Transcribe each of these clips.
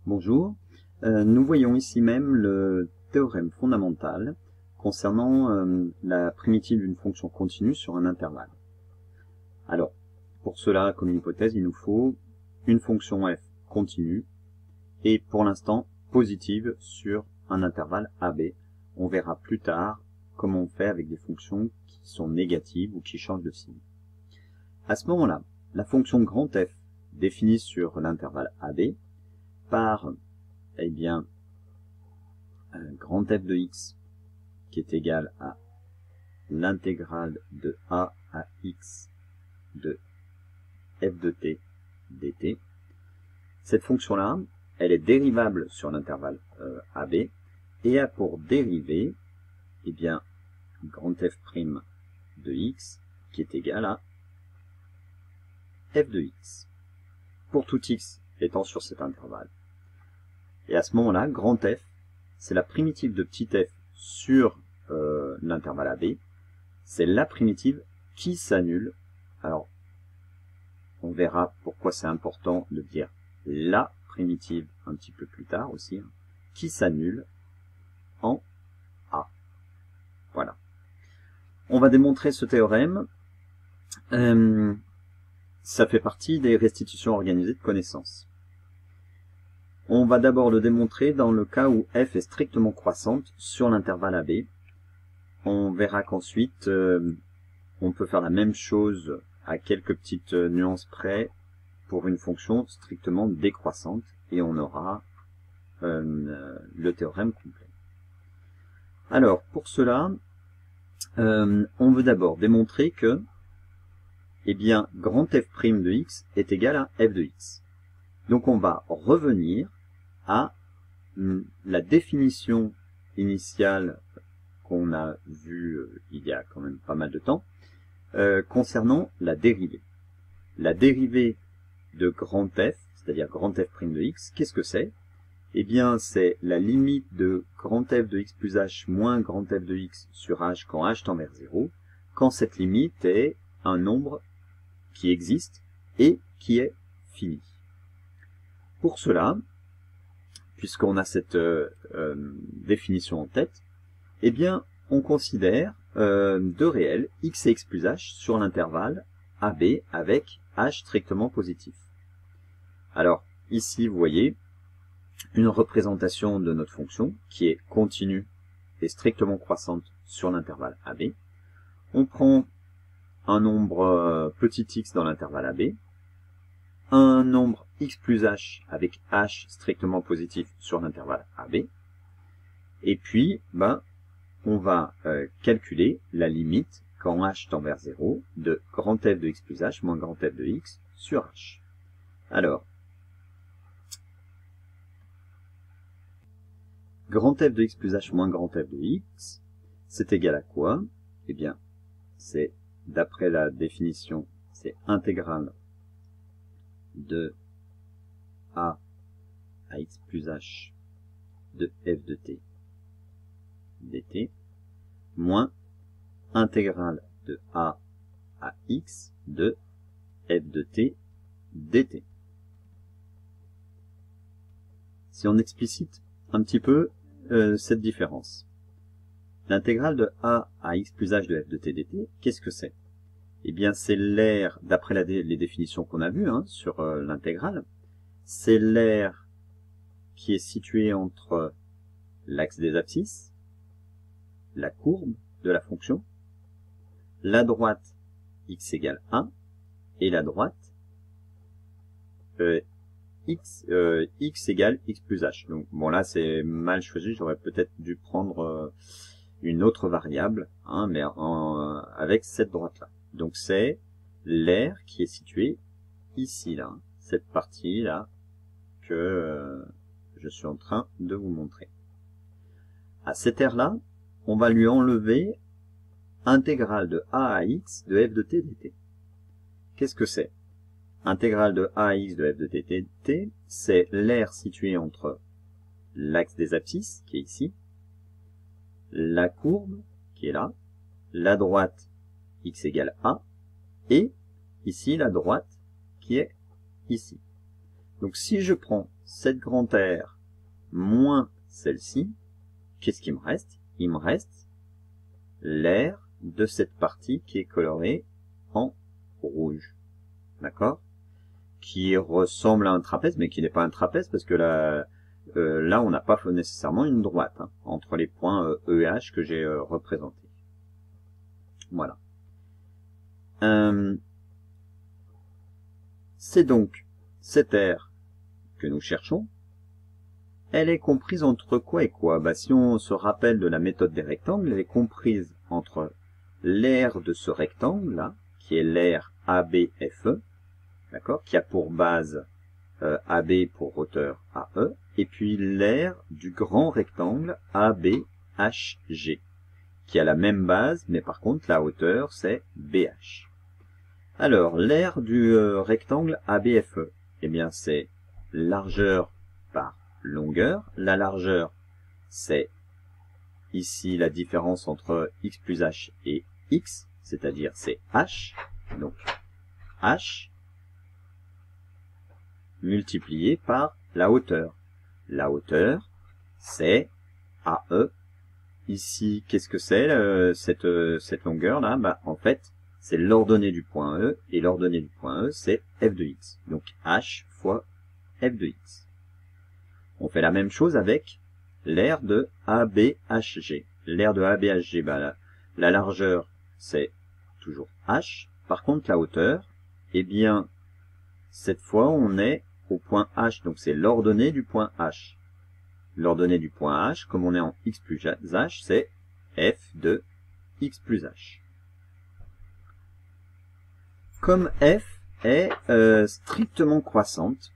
Bonjour, nous voyons ici même le théorème fondamental concernant la primitive d'une fonction continue sur un intervalle. Alors, pour cela, comme hypothèse, il nous faut une fonction f continue et pour l'instant positive sur un intervalle AB. On verra plus tard comment on fait avec des fonctions qui sont négatives ou qui changent de signe. À ce moment-là, la fonction grand F définie sur l'intervalle AB par grand F de x qui est égal à l'intégrale de a à x de f de t dt. Cette fonction-là, elle est dérivable sur l'intervalle AB et a pour dérivée grand f' de x qui est égal à f de x pour tout x étant sur cet intervalle. Et à ce moment-là, grand F, c'est la primitive de petit f sur l'intervalle AB. C'est la primitive qui s'annule. Alors, on verra pourquoi c'est important de dire la primitive un petit peu plus tard aussi, qui s'annule en A. Voilà. On va démontrer ce théorème. Ça fait partie des restitutions organisées de connaissances. On va d'abord le démontrer dans le cas où f est strictement croissante sur l'intervalle AB. On verra qu'ensuite, on peut faire la même chose à quelques petites nuances près pour une fonction strictement décroissante et on aura le théorème complet. Alors, pour cela, on veut d'abord démontrer que grand f' de x est égal à f de x. Donc on va revenir à la définition initiale qu'on a vue il y a quand même pas mal de temps, concernant la dérivée. La dérivée de grand f, c'est-à-dire grand f' de x, qu'est-ce que c'est? Eh bien, c'est la limite de grand f de x plus h moins grand f de x sur h quand h tend vers 0, quand cette limite est un nombre qui existe et qui est fini. Pour cela, puisqu'on a cette définition en tête, eh bien, on considère deux réels, x et x plus h, sur l'intervalle AB avec h strictement positif. Alors, ici, vous voyez une représentation de notre fonction qui est continue et strictement croissante sur l'intervalle AB. On prend un nombre petit x dans l'intervalle AB, un nombre x plus h avec h strictement positif sur l'intervalle AB, et puis on va calculer la limite quand h tend vers 0 de grand f de x plus h moins grand f de x sur h. Alors, grand f de x plus h moins grand f de x, c'est égal à quoi? Eh bien, c'est, d'après la définition, c'est intégrale de a à x plus h de f de t dt moins intégrale de a à x de f de t dt. Si on explicite un petit peu cette différence, l'intégrale de a à x plus h de f de t dt, qu'est-ce que c'est? Eh bien, c'est l'aire, d'après les définitions qu'on a vues sur l'intégrale, c'est l'aire qui est située entre l'axe des abscisses, la courbe de la fonction, la droite x égale 1 et la droite x égale x plus h. Donc bon, là c'est mal choisi, j'aurais peut-être dû prendre une autre variable, mais avec cette droite-là. Donc c'est l'aire qui est située ici, là, cette partie-là que je suis en train de vous montrer. À cette aire-là, on va lui enlever intégrale de a à x de f de t dt. Qu'est-ce que c'est? Intégrale de a à x de f de t dt, c'est l'aire située entre l'axe des abscisses, qui est ici, la courbe, qui est là, la droite x égale a, et ici la droite qui est ici. Donc si je prends cette grande R moins celle-ci, qu'est-ce qui me reste? Il me reste l'aire de cette partie qui est colorée en rouge. D'accord? Qui ressemble à un trapèze, mais qui n'est pas un trapèze, parce que là, on n'a pas nécessairement une droite hein, entre les points E et H que j'ai représentés. Voilà. C'est donc cette aire que nous cherchons. Elle est comprise entre quoi et quoi? Bah, si on se rappelle de la méthode des rectangles, elle est comprise entre l'aire de ce rectangle-là, qui est l'aire ABFE, d'accord, qui a pour base AB pour hauteur AE, et puis l'aire du grand rectangle ABHG, qui a la même base, mais par contre la hauteur c'est BH. Alors, l'aire du rectangle ABFE, eh bien c'est largeur par longueur. La largeur, c'est ici la différence entre x plus h et x, c'est-à-dire c'est h, donc h multiplié par la hauteur. La hauteur, c'est AE. Ici, qu'est-ce que c'est cette longueur-là? Bah, en fait, c'est l'ordonnée du point E, et l'ordonnée du point E, c'est f de x. Donc h fois f de x. On fait la même chose avec l'aire de ABHG. L'aire de ABHG, bah, la largeur, c'est toujours h. Par contre, la hauteur, eh bien, cette fois, on est au point h, donc c'est l'ordonnée du point h. L'ordonnée du point h, comme on est en x plus h, c'est f de x plus h. Comme f est strictement croissante,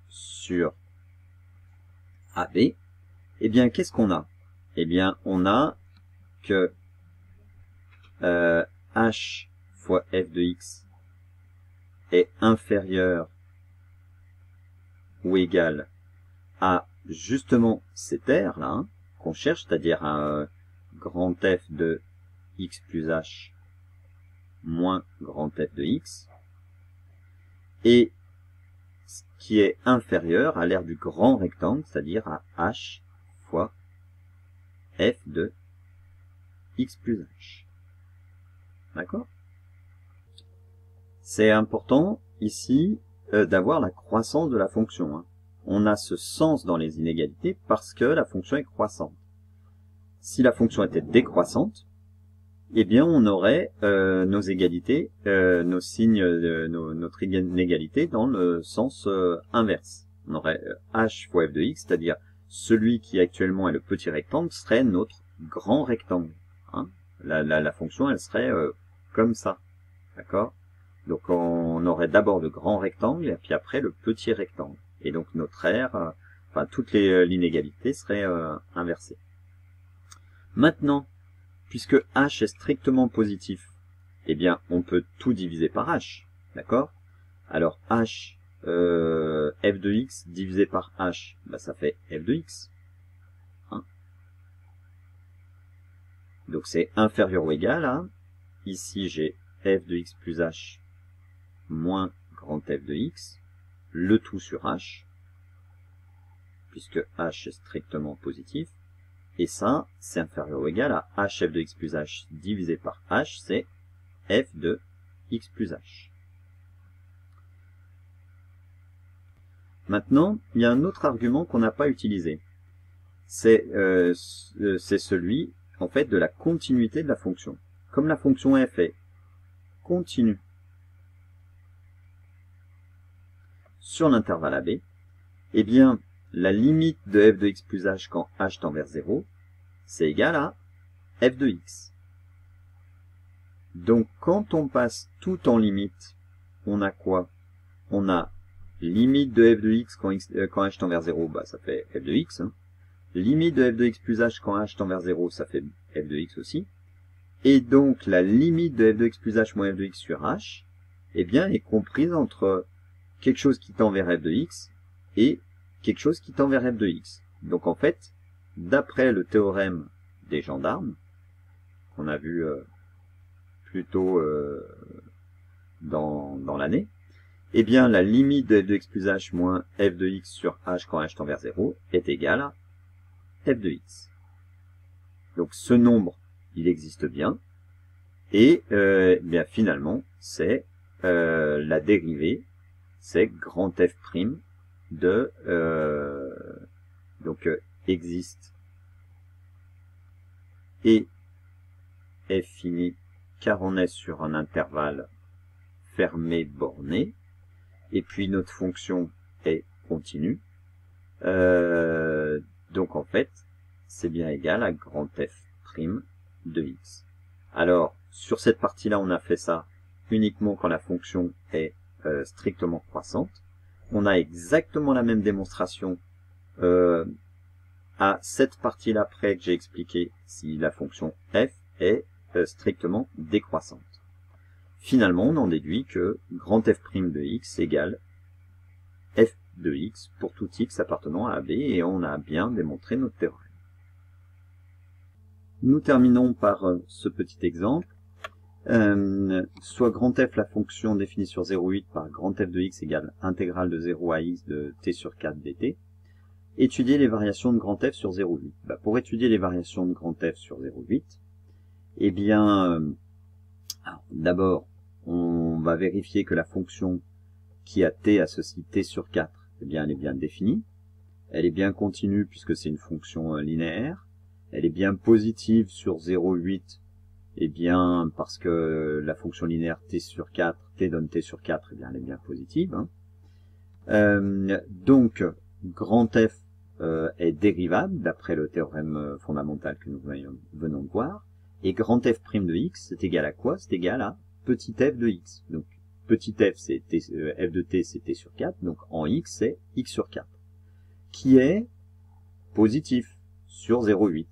sur AB, eh bien, qu'est-ce qu'on a? Eh bien, on a que h fois f de x est inférieur ou égal à justement cette aire là hein, qu'on cherche, c'est-à-dire un grand f de x plus h moins grand f de x, et qui est inférieur à l'aire du grand rectangle, c'est-à-dire à h fois f de x plus h. D'accord? C'est important ici d'avoir la croissance de la fonction. Hein. On a ce sens dans les inégalités parce que la fonction est croissante. Si la fonction était décroissante, eh bien on aurait nos égalités, nos signes, notre inégalité dans le sens inverse. On aurait h fois f de x, c'est-à-dire celui qui actuellement est le petit rectangle serait notre grand rectangle. Hein. La fonction, elle serait comme ça. D'accord? Donc on aurait d'abord le grand rectangle et puis après le petit rectangle. Et donc notre aire, enfin toute l'inégalité serait inversée. Maintenant, puisque h est strictement positif, eh bien on peut tout diviser par h. D'accord? Alors h, f de x divisé par h, bah, ça fait f de x. Hein? Donc c'est inférieur ou égal à, ici j'ai f de x plus h moins grand f de x, le tout sur h, puisque h est strictement positif, et ça, c'est inférieur ou égal à hf de x plus h divisé par h, c'est f de x plus h. Maintenant, il y a un autre argument qu'on n'a pas utilisé. C'est celui, en fait, de la continuité de la fonction. Comme la fonction f est continue sur l'intervalle AB, eh bien, la limite de f de x plus h quand h tend vers 0, c'est égal à f de x. Donc, quand on passe tout en limite, on a quoi? On a limite de f de x quand h tend vers 0, bah, ça fait f de x. Hein. Limite de f de x plus h quand h tend vers 0, ça fait f de x aussi. Et donc, la limite de f de x plus h moins f de x sur h, eh bien, est comprise entre quelque chose qui tend vers f de x et quelque chose qui tend vers f de x. Donc en fait, d'après le théorème des gendarmes, qu'on a vu plus tôt dans l'année, eh bien la limite de f de x plus h moins f de x sur h quand h tend vers 0 est égale à f de x. Donc ce nombre, il existe bien, et bien finalement, c'est la dérivée, c'est grand F' de existe et f fini car on est sur un intervalle fermé borné, et puis notre fonction est continue. Donc en fait, c'est bien égal à grand F' de x. Alors, sur cette partie-là, on a fait ça uniquement quand la fonction est strictement croissante. On a exactement la même démonstration à cette partie-là près que j'ai expliqué si la fonction f est strictement décroissante. Finalement, on en déduit que grand F' de x égale f de x pour tout x appartenant à AB, et on a bien démontré notre théorème. Nous terminons par ce petit exemple. Soit grand F, la fonction définie sur 0,8 par grand F de x égale intégrale de 0 à x de t sur 4 dt. Étudier les variations de grand F sur 0,8. Pour étudier les variations de grand F sur 0,8, eh bien, d'abord, on va vérifier que la fonction qui a t associe t sur 4, eh bien, elle est bien définie. Elle est bien continue puisque c'est une fonction linéaire. Elle est bien positive sur 0,8, eh bien, parce que la fonction linéaire t sur 4, t donne t sur 4, eh bien, elle est bien positive. Donc, grand F est dérivable d'après le théorème fondamental que nous venons de voir. Et grand F' de x, c'est égal à quoi? C'est égal à petit f de x. Donc, petit f, c'est f de t, c'est t sur 4. Donc, en x, c'est x sur 4. Qui est positif sur 0,8.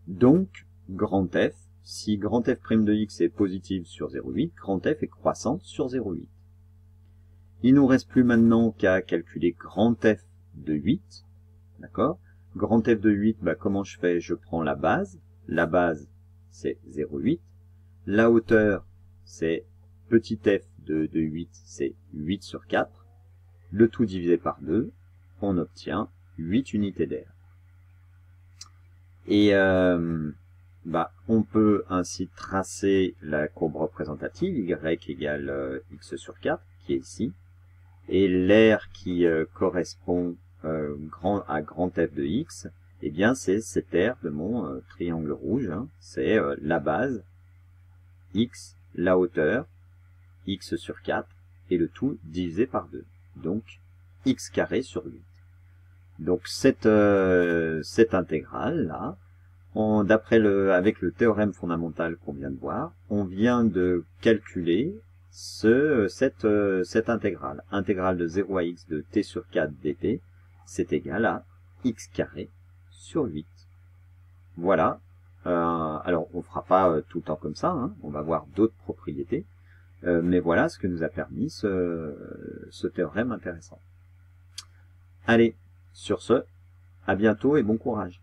Donc, grand F, si grand F' de x est positif sur 0,8, grand F est croissante sur 0,8. Il nous reste plus maintenant qu'à calculer grand F de 8. D'accord? Grand F de 8, comment je fais? Je prends la base. La base, c'est 0,8. La hauteur, c'est petit f de 8, c'est 8 sur 4. Le tout divisé par 2, on obtient 8 unités d'air. Et on peut ainsi tracer la courbe représentative, y égale x sur 4, qui est ici. Et l'air qui correspond à grand F de x, eh bien c'est cet air de mon triangle rouge. C'est la base, x, la hauteur, x sur 4, et le tout divisé par 2. Donc, x carré sur 8. Donc, cette intégrale-là, avec le théorème fondamental qu'on vient de voir, on vient de calculer cette intégrale. Intégrale de 0 à x de t sur 4 dt, c'est égal à x carré sur 8. Voilà. Alors, on ne fera pas tout le temps comme ça, on va voir d'autres propriétés. Mais voilà ce que nous a permis ce théorème intéressant. Allez, sur ce, à bientôt et bon courage.